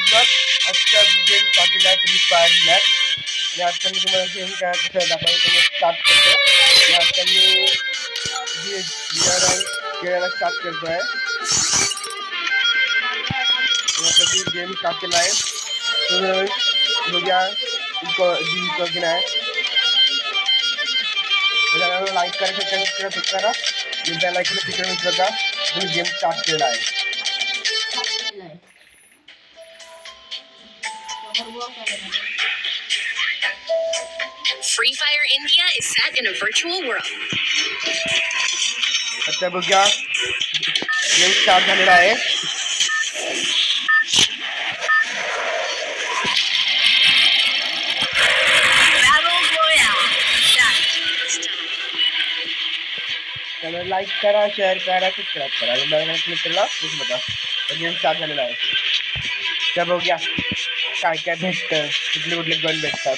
Blog आजचा game टाकलेला आहे फ्री फायर मॅच आणि आजचा मी तुम्हाला गेम काय कसं दाखवायचं मी स्टार्ट करतो आणि आजचा मी खेळायला स्टार्ट करतो आहे यासाठी गेम स्टार्ट केला आहे तुम्ही बघूया जिंकतो की नाही लाईक करा सबस्क्राईब करा मी लाईक केलं तिकडे विसरू नका तुम्ही गेम स्टार्ट केला आहे Free Fire India is set in a virtual world. आता बघूया गेम स्टार्ट झालेला आहे त्याला लाईक करा शेअर करा सबस्क्राईब करा क्लिक केला विसरू नका गेम स्टार्ट झालेला आहे त्या बघूया काय काय भेटतं कुठले कुठले गन भेटतात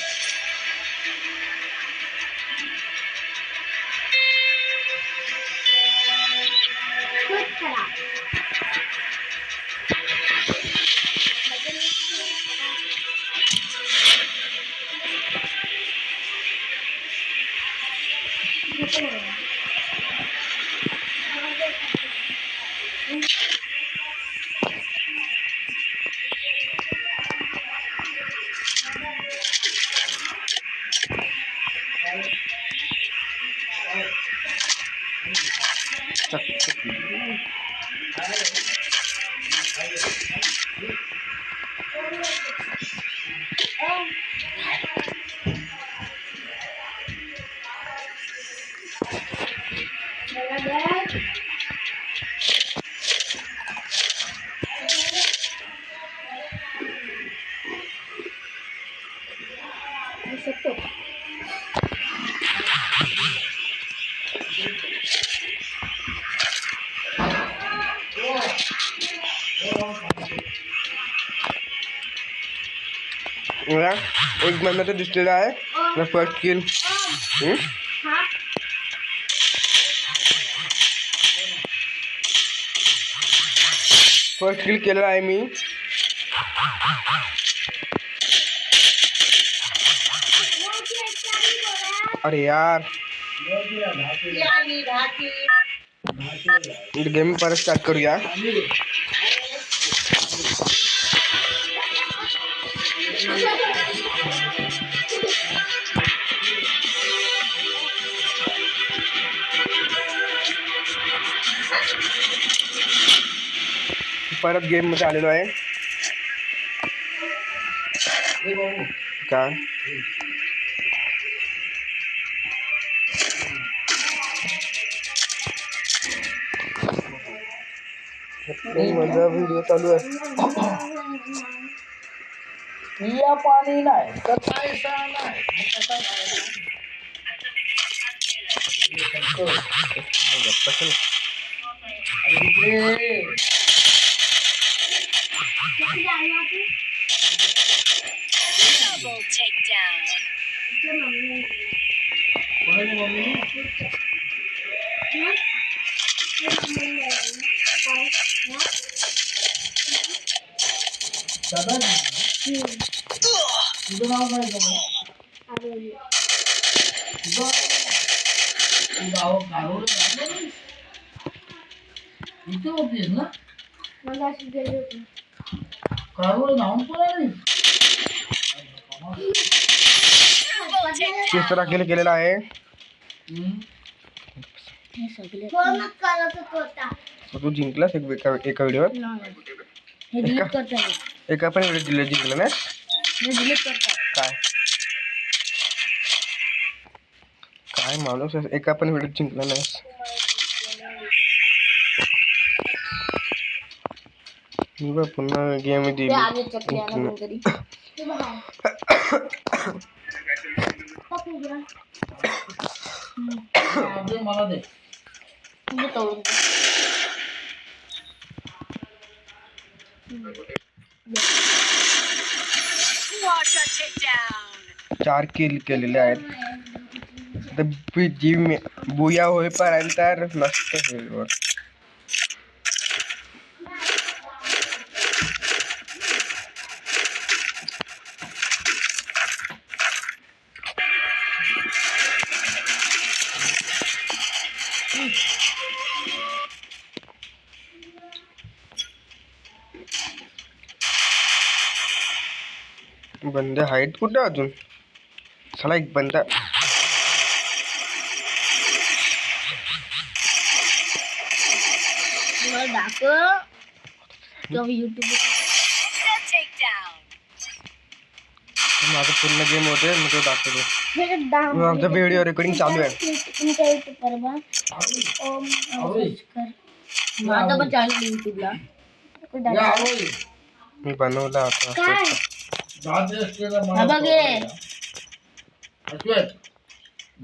एक बंदा तो दिसलेला आहे फर्स्ट किल केलेला आहे मी अरे यार गेम परत स्टार्ट करूया परत गेम मध्ये आलेलो आहे काय माझा व्हिडिओ चालू आहे पिया पाणी नाही तर पैसा नाही Double takedown. तुझं नाव काय इथे होतीस ना काय नाव पण तिसरा किल केलेला आहे तू जिंकलास एका व्हिडिओवर एका पण व्हिडिओ जिंकला ना काय काय माणूस एका पण व्हिडिओ जिंकला नाही पुन्हा गेम दिली मला दे चार किल केलेले आहेत जी बुया होईपर्यंत नसतं हिरवर बंदे आहेत कुठे अजून? चला एक बंदा मला दाखव तो YouTube Takedown. माझं पूर्ण गेम होते मी तो दाखवतो. डाउन आमचा व्हिडिओ रेकॉर्डिंग चालू आहे. तुमच्या YouTube वर बघ सर्च कर माझा पण चॅनल YouTubeला मी बनवला आता. काय हा बघ हे.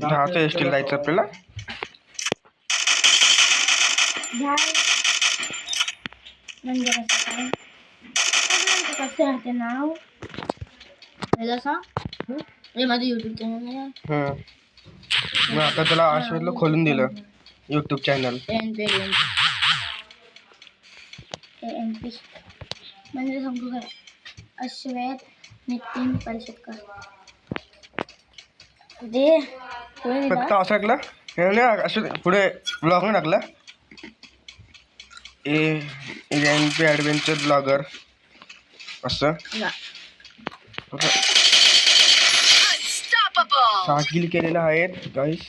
10 ते एसटीला जायचं आपल्याला. म्हणजे कसं राहते नाव हे माझं YouTube चॅनल आहे. मग आता त्याला आश्वेतला खोलून दिलं यूट्यूब चॅनल. MP म्हणजे सांगू काय अश्वेत नितीन परिषदकर दे कोणी फक्त असं टाकलं हे नाही असं पुढे ब्लॉग नाही टाकला एन पी ॲडव्हेंचर ब्लॉगर असं Unstoppable. 6 किल केलेलं आहेत गाईस.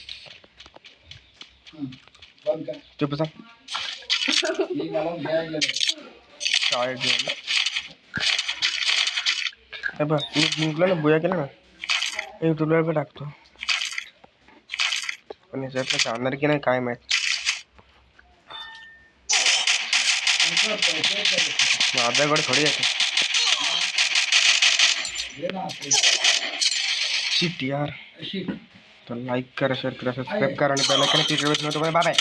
ते बसा शाळेत गेलं. हे बघ मी जिंकलो ना बुया केला ना यूट्यूबला पण टाकतो पण याच्यातलं जाणार की नाही काय माहीत. माझ्याकडे थोडी आहे शिट यार. तर लाईक करा शेअर करा सबस्क्राईब करा आणि बेल आयकॉन क्लिक करा. Bye bye.